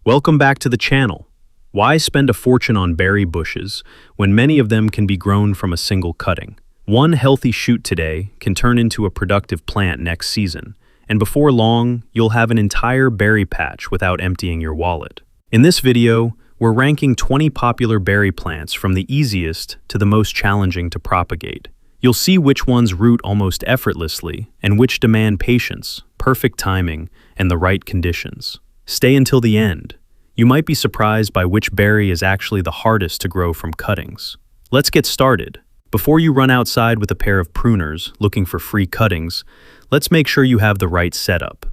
Welcome back to the channel. Why spend a fortune on berry bushes when many of them can be grown from a single cutting? One healthy shoot today can turn into a productive plant next season, and before long, you'll have an entire berry patch without emptying your wallet. In this video, we're ranking 20 popular berry plants from the easiest to the most challenging to propagate. You'll see which ones root almost effortlessly and which demand patience, perfect timing, and the right conditions. Stay until the end. You might be surprised by which berry is actually the hardest to grow from cuttings. Let's get started. Before you run outside with a pair of pruners looking for free cuttings, let's make sure you have the right setup.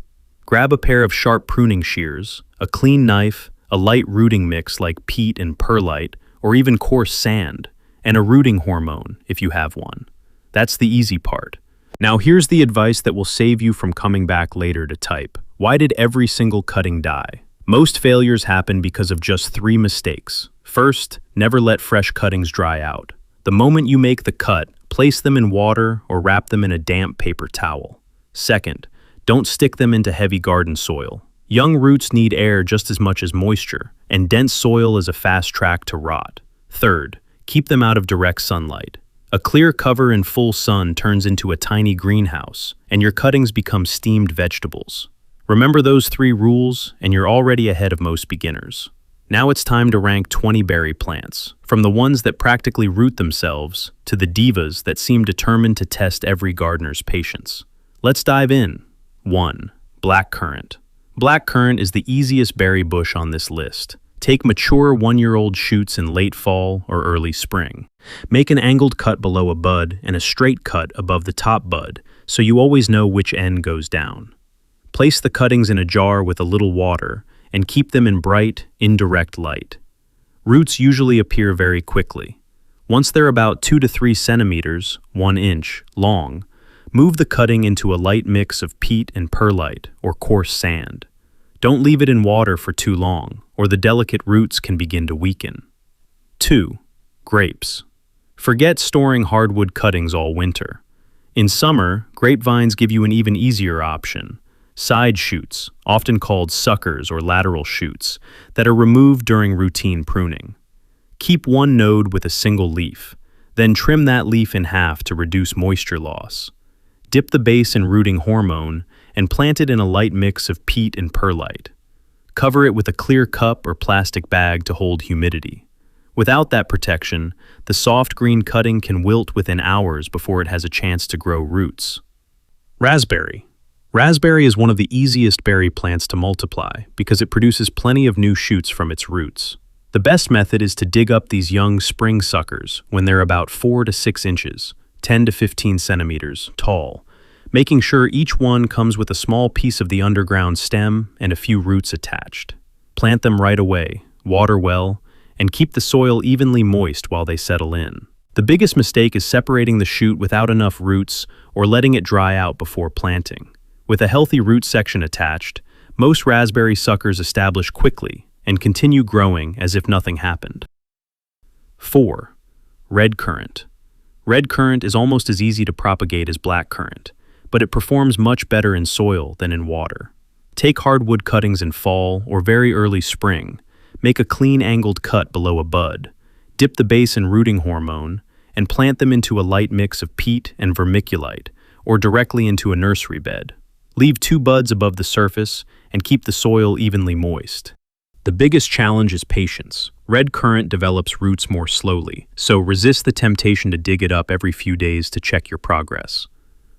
Grab a pair of sharp pruning shears, a clean knife, a light rooting mix like peat and perlite, or even coarse sand, and a rooting hormone if you have one. That's the easy part. Now here's the advice that will save you from coming back later to type. Why did every single cutting die? Most failures happen because of just 3 mistakes. First, never let fresh cuttings dry out. The moment you make the cut, place them in water or wrap them in a damp paper towel. Second, don't stick them into heavy garden soil. Young roots need air just as much as moisture, and dense soil is a fast track to rot. Third, keep them out of direct sunlight. A clear cover in full sun turns into a tiny greenhouse, and your cuttings become steamed vegetables. Remember those 3 rules, and you're already ahead of most beginners. Now it's time to rank 20 berry plants, from the ones that practically root themselves to the divas that seem determined to test every gardener's patience. Let's dive in. 1. Blackcurrant. Blackcurrant is the easiest berry bush on this list. Take mature 1-year-old shoots in late fall or early spring. Make an angled cut below a bud and a straight cut above the top bud, so you always know which end goes down. Place the cuttings in a jar with a little water and keep them in bright, indirect light. Roots usually appear very quickly. Once they're about 2 to 3 centimeters, 1 inch, long, move the cutting into a light mix of peat and perlite or coarse sand. Don't leave it in water for too long, or the delicate roots can begin to weaken. 2. Grapes. Forget storing hardwood cuttings all winter. In summer, grapevines give you an even easier option. Side shoots, often called suckers or lateral shoots, that are removed during routine pruning. Keep one node with a single leaf, then trim that leaf in half to reduce moisture loss. Dip the base in rooting hormone and plant it in a light mix of peat and perlite. Cover it with a clear cup or plastic bag to hold humidity. Without that protection, the soft green cutting can wilt within hours before it has a chance to grow roots. Raspberry. Raspberry is one of the easiest berry plants to multiply because it produces plenty of new shoots from its roots. The best method is to dig up these young spring suckers when they're about 4 to 6 inches, 10 to 15 centimeters tall, making sure each one comes with a small piece of the underground stem and a few roots attached. Plant them right away, water well, and keep the soil evenly moist while they settle in. The biggest mistake is separating the shoot without enough roots or letting it dry out before planting. With a healthy root section attached, most raspberry suckers establish quickly and continue growing as if nothing happened. 4. Red currant. Red currant is almost as easy to propagate as blackcurrant, but it performs much better in soil than in water. Take hardwood cuttings in fall or very early spring, make a clean angled cut below a bud, dip the base in rooting hormone, and plant them into a light mix of peat and vermiculite, or directly into a nursery bed. Leave 2 buds above the surface and keep the soil evenly moist. The biggest challenge is patience. Red currant develops roots more slowly, so resist the temptation to dig it up every few days to check your progress.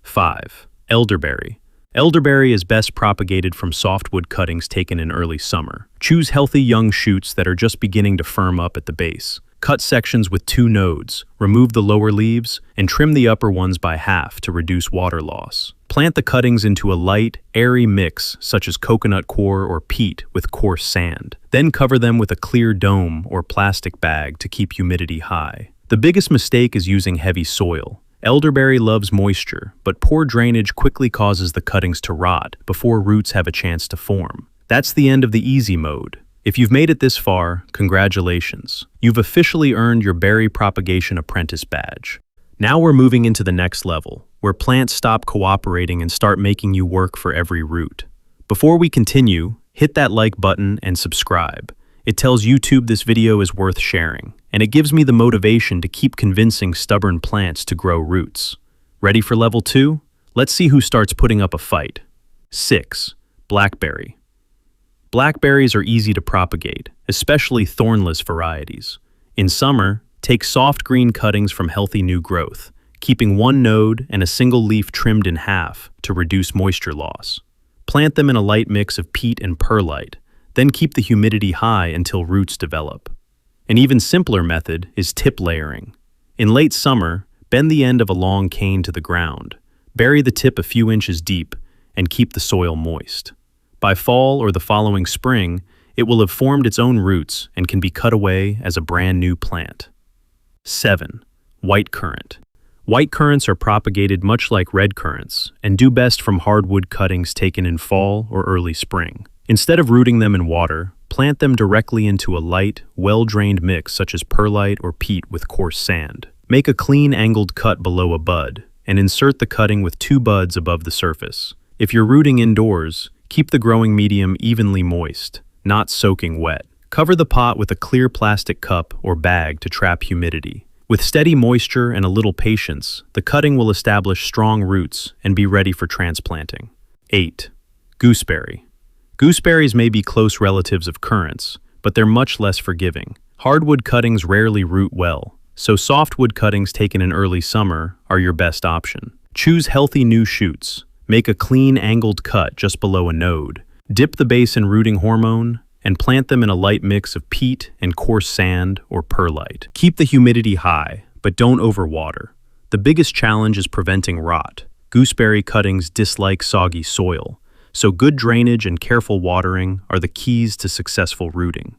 5. Elderberry. Elderberry is best propagated from softwood cuttings taken in early summer. Choose healthy young shoots that are just beginning to firm up at the base. Cut sections with 2 nodes, remove the lower leaves, and trim the upper ones by half to reduce water loss. Plant the cuttings into a light, airy mix such as coconut coir or peat with coarse sand. Then cover them with a clear dome or plastic bag to keep humidity high. The biggest mistake is using heavy soil. Elderberry loves moisture, but poor drainage quickly causes the cuttings to rot before roots have a chance to form. That's the end of the easy mode. If you've made it this far, congratulations. You've officially earned your berry propagation apprentice badge. Now we're moving into the next level, where plants stop cooperating and start making you work for every root. Before we continue, Hit that like button and subscribe. It tells YouTube this video is worth sharing, and it gives me the motivation to keep convincing stubborn plants to grow roots. Ready for level 2? Let's see who starts putting up a fight. 6. Blackberry. Blackberries are easy to propagate, especially thornless varieties. In summer, take soft green cuttings from healthy new growth, keeping one node and a single leaf trimmed in half to reduce moisture loss. Plant them in a light mix of peat and perlite, then keep the humidity high until roots develop. An even simpler method is tip layering. In late summer, bend the end of a long cane to the ground, bury the tip a few inches deep, and keep the soil moist. By fall or the following spring, it will have formed its own roots and can be cut away as a brand new plant. 7. White currant. White currants are propagated much like red currants and do best from hardwood cuttings taken in fall or early spring. Instead of rooting them in water, plant them directly into a light, well-drained mix such as perlite or peat with coarse sand. Make a clean angled cut below a bud and insert the cutting with 2 buds above the surface. If you're rooting indoors, keep the growing medium evenly moist, not soaking wet. Cover the pot with a clear plastic cup or bag to trap humidity. With steady moisture and a little patience, the cutting will establish strong roots and be ready for transplanting. 8. Gooseberry. Gooseberries may be close relatives of currants, but they're much less forgiving. Hardwood cuttings rarely root well, so softwood cuttings taken in early summer are your best option. Choose healthy new shoots. Make a clean angled cut just below a node. Dip the base in rooting hormone and plant them in a light mix of peat and coarse sand or perlite. Keep the humidity high, but don't overwater. The biggest challenge is preventing rot. Gooseberry cuttings dislike soggy soil, so good drainage and careful watering are the keys to successful rooting.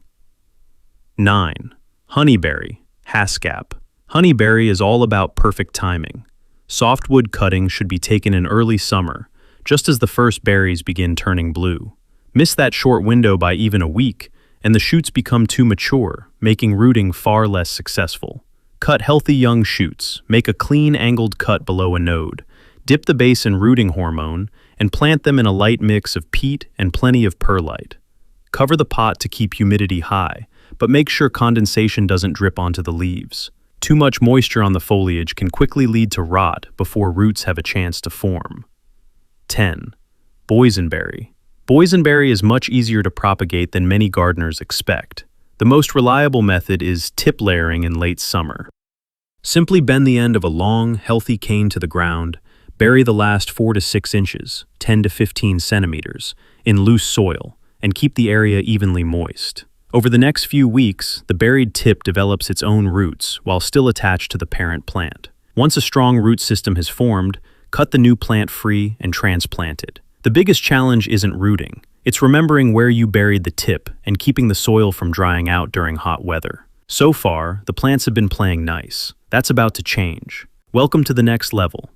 9. Honeyberry, haskap. Honeyberry is all about perfect timing. Softwood cuttings should be taken in early summer, just as the first berries begin turning blue. Miss that short window by even a week, and the shoots become too mature, making rooting far less successful. Cut healthy young shoots, make a clean angled cut below a node, dip the base in rooting hormone, and plant them in a light mix of peat and plenty of perlite. Cover the pot to keep humidity high, but make sure condensation doesn't drip onto the leaves. Too much moisture on the foliage can quickly lead to rot before roots have a chance to form. 10. Boysenberry. Boysenberry is much easier to propagate than many gardeners expect. The most reliable method is tip layering in late summer. Simply bend the end of a long, healthy cane to the ground, bury the last 4 to 6 inches, 10 to 15 centimeters, in loose soil, and keep the area evenly moist. Over the next few weeks, the buried tip develops its own roots while still attached to the parent plant. Once a strong root system has formed, cut the new plant free and transplant it. The biggest challenge isn't rooting. It's remembering where you buried the tip and keeping the soil from drying out during hot weather. So far, the plants have been playing nice. That's about to change. Welcome to the next level.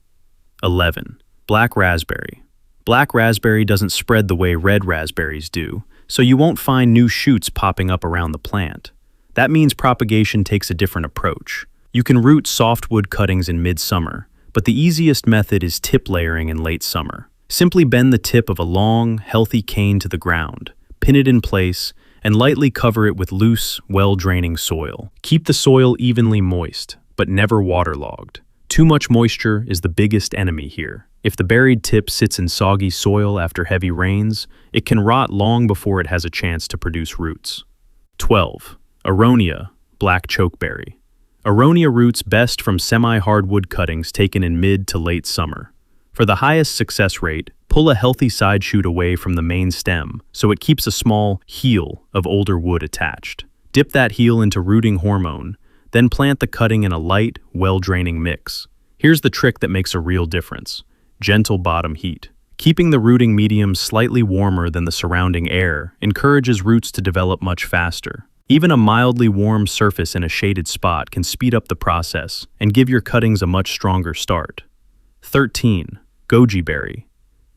11. Black raspberry. Black raspberry doesn't spread the way red raspberries do, so you won't find new shoots popping up around the plant. That means propagation takes a different approach. You can root softwood cuttings in midsummer, but the easiest method is tip layering in late summer. Simply bend the tip of a long, healthy cane to the ground, pin it in place, and lightly cover it with loose, well-draining soil. Keep the soil evenly moist, but never waterlogged. Too much moisture is the biggest enemy here. If the buried tip sits in soggy soil after heavy rains, it can rot long before it has a chance to produce roots. 12. Aronia, black chokeberry. Aronia roots best from semi-hardwood cuttings taken in mid to late summer. For the highest success rate, pull a healthy side shoot away from the main stem so it keeps a small heel of older wood attached. Dip that heel into rooting hormone, then plant the cutting in a light, well-draining mix. Here's the trick that makes a real difference. Gentle bottom heat. Keeping the rooting medium slightly warmer than the surrounding air encourages roots to develop much faster. Even a mildly warm surface in a shaded spot can speed up the process and give your cuttings a much stronger start. 13. Goji berry.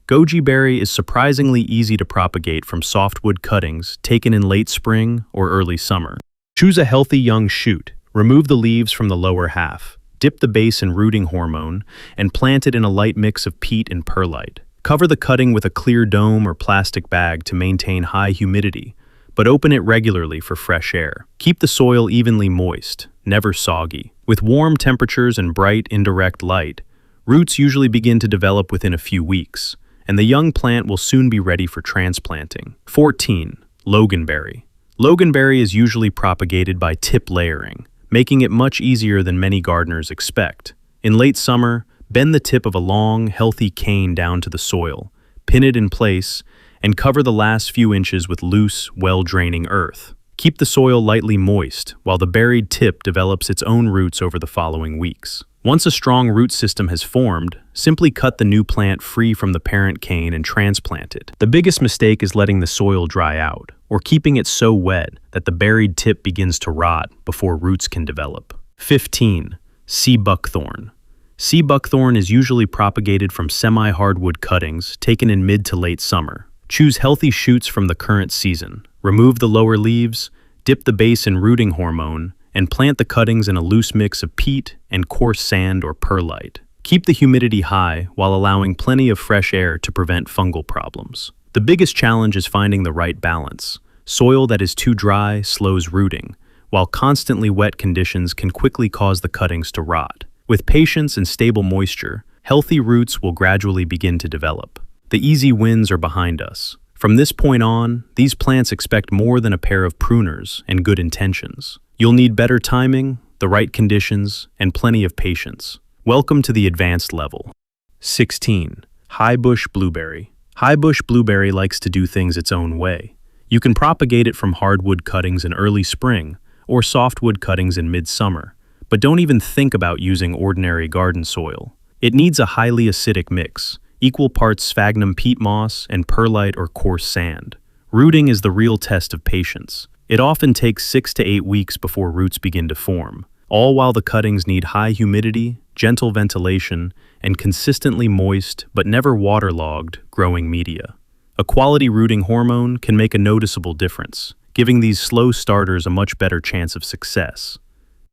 Goji berry is surprisingly easy to propagate from softwood cuttings taken in late spring or early summer. Choose a healthy young shoot, remove the leaves from the lower half, dip the base in rooting hormone, and plant it in a light mix of peat and perlite. Cover the cutting with a clear dome or plastic bag to maintain high humidity, but open it regularly for fresh air. Keep the soil evenly moist, never soggy. With warm temperatures and bright, indirect light, roots usually begin to develop within a few weeks, and the young plant will soon be ready for transplanting. 14. Loganberry. Loganberry is usually propagated by tip layering, making it much easier than many gardeners expect. In late summer, bend the tip of a long, healthy cane down to the soil, pin it in place, and cover the last few inches with loose, well-draining earth. Keep the soil lightly moist while the buried tip develops its own roots over the following weeks. Once a strong root system has formed, simply cut the new plant free from the parent cane and transplant it. The biggest mistake is letting the soil dry out, or keeping it so wet that the buried tip begins to rot before roots can develop. 15. Sea buckthorn. Sea buckthorn is usually propagated from semi-hardwood cuttings taken in mid to late summer. Choose healthy shoots from the current season. Remove the lower leaves, dip the base in rooting hormone, and plant the cuttings in a loose mix of peat and coarse sand or perlite. Keep the humidity high while allowing plenty of fresh air to prevent fungal problems. The biggest challenge is finding the right balance. Soil that is too dry slows rooting, while constantly wet conditions can quickly cause the cuttings to rot. With patience and stable moisture, healthy roots will gradually begin to develop. The easy wins are behind us. From this point on, these plants expect more than a pair of pruners and good intentions. You'll need better timing, the right conditions, and plenty of patience. Welcome to the advanced level. 16. High bush blueberry. High bush blueberry likes to do things its own way. You can propagate it from hardwood cuttings in early spring or softwood cuttings in midsummer, but don't even think about using ordinary garden soil. It needs a highly acidic mix, equal parts sphagnum peat moss and perlite or coarse sand. Rooting is the real test of patience. It often takes 6 to 8 weeks before roots begin to form, all while the cuttings need high humidity, gentle ventilation, and consistently moist but never waterlogged growing media. A quality rooting hormone can make a noticeable difference, giving these slow starters a much better chance of success.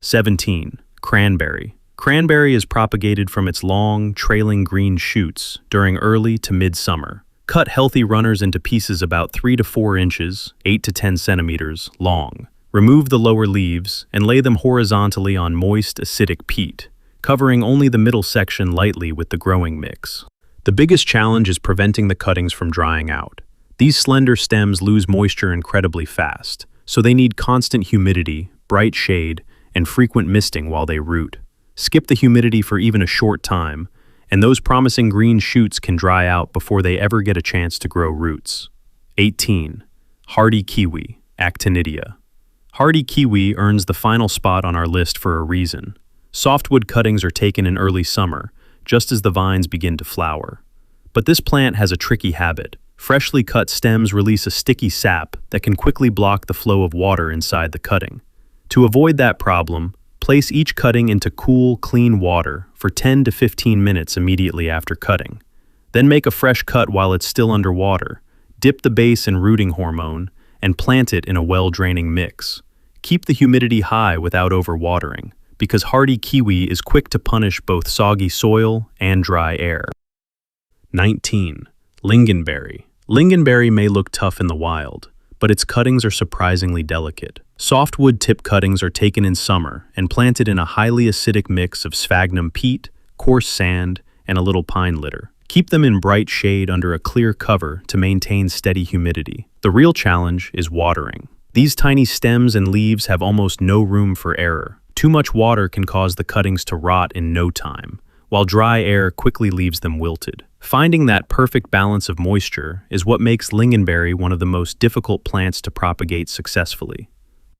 17. Cranberry. Cranberry is propagated from its long, trailing green shoots during early to mid-summer. Cut healthy runners into pieces about 3 to 4 inches, 8 to 10 centimeters, long. Remove the lower leaves and lay them horizontally on moist, acidic peat, covering only the middle section lightly with the growing mix. The biggest challenge is preventing the cuttings from drying out. These slender stems lose moisture incredibly fast, so they need constant humidity, bright shade, and frequent misting while they root. Skip the humidity for even a short time, and those promising green shoots can dry out before they ever get a chance to grow roots. 18. Hardy kiwi, actinidia. Hardy kiwi earns the final spot on our list for a reason. Softwood cuttings are taken in early summer, just as the vines begin to flower. But this plant has a tricky habit. Freshly cut stems release a sticky sap that can quickly block the flow of water inside the cutting. To avoid that problem, place each cutting into cool, clean water for 10 to 15 minutes immediately after cutting. Then make a fresh cut while it's still underwater. Dip the base in rooting hormone and plant it in a well-draining mix. Keep the humidity high without overwatering, because hardy kiwi is quick to punish both soggy soil and dry air. 19. Lingonberry. Lingonberry may look tough in the wild, but its cuttings are surprisingly delicate. Softwood tip cuttings are taken in summer and planted in a highly acidic mix of sphagnum peat, coarse sand, and a little pine litter. Keep them in bright shade under a clear cover to maintain steady humidity. The real challenge is watering. These tiny stems and leaves have almost no room for error. Too much water can cause the cuttings to rot in no time, while dry air quickly leaves them wilted. Finding that perfect balance of moisture is what makes lingonberry one of the most difficult plants to propagate successfully.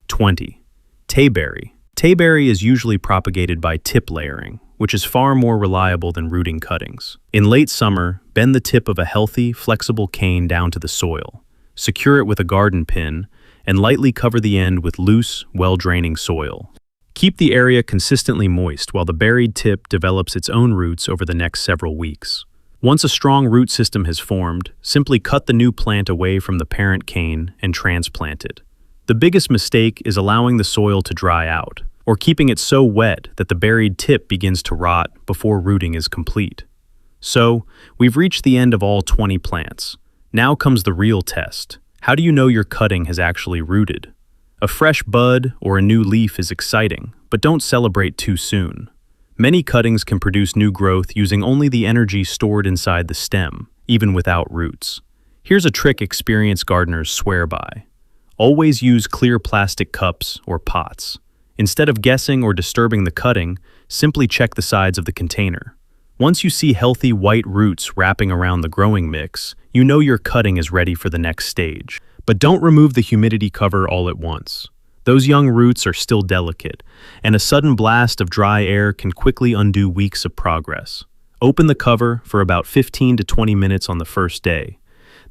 20. Tayberry. Tayberry is usually propagated by tip layering, which is far more reliable than rooting cuttings. In late summer, bend the tip of a healthy, flexible cane down to the soil. Secure it with a garden pin, and lightly cover the end with loose, well-draining soil. Keep the area consistently moist while the buried tip develops its own roots over the next several weeks. Once a strong root system has formed, simply cut the new plant away from the parent cane and transplant it. The biggest mistake is allowing the soil to dry out, or keeping it so wet that the buried tip begins to rot before rooting is complete. So, we've reached the end of all 20 plants. Now comes the real test. How do you know your cutting has actually rooted? A fresh bud or a new leaf is exciting, but don't celebrate too soon. Many cuttings can produce new growth using only the energy stored inside the stem, even without roots. Here's a trick experienced gardeners swear by. Always use clear plastic cups or pots. Instead of guessing or disturbing the cutting, simply check the sides of the container. Once you see healthy white roots wrapping around the growing mix, you know your cutting is ready for the next stage. But don't remove the humidity cover all at once. Those young roots are still delicate, and a sudden blast of dry air can quickly undo weeks of progress. Open the cover for about 15 to 20 minutes on the first day,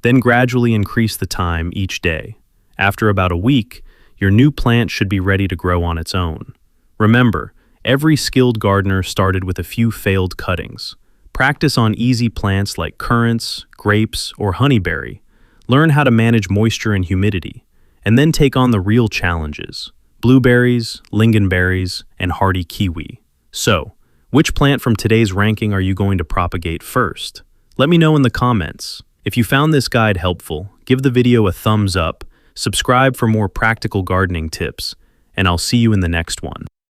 then gradually increase the time each day. After about a week, your new plant should be ready to grow on its own. Remember, every skilled gardener started with a few failed cuttings. Practice on easy plants like currants, grapes, or honeyberry. Learn how to manage moisture and humidity, and then take on the real challenges: blueberries, lingonberries, and hardy kiwi. So, which plant from today's ranking are you going to propagate first? Let me know in the comments. If you found this guide helpful, give the video a thumbs up, subscribe for more practical gardening tips, and I'll see you in the next one.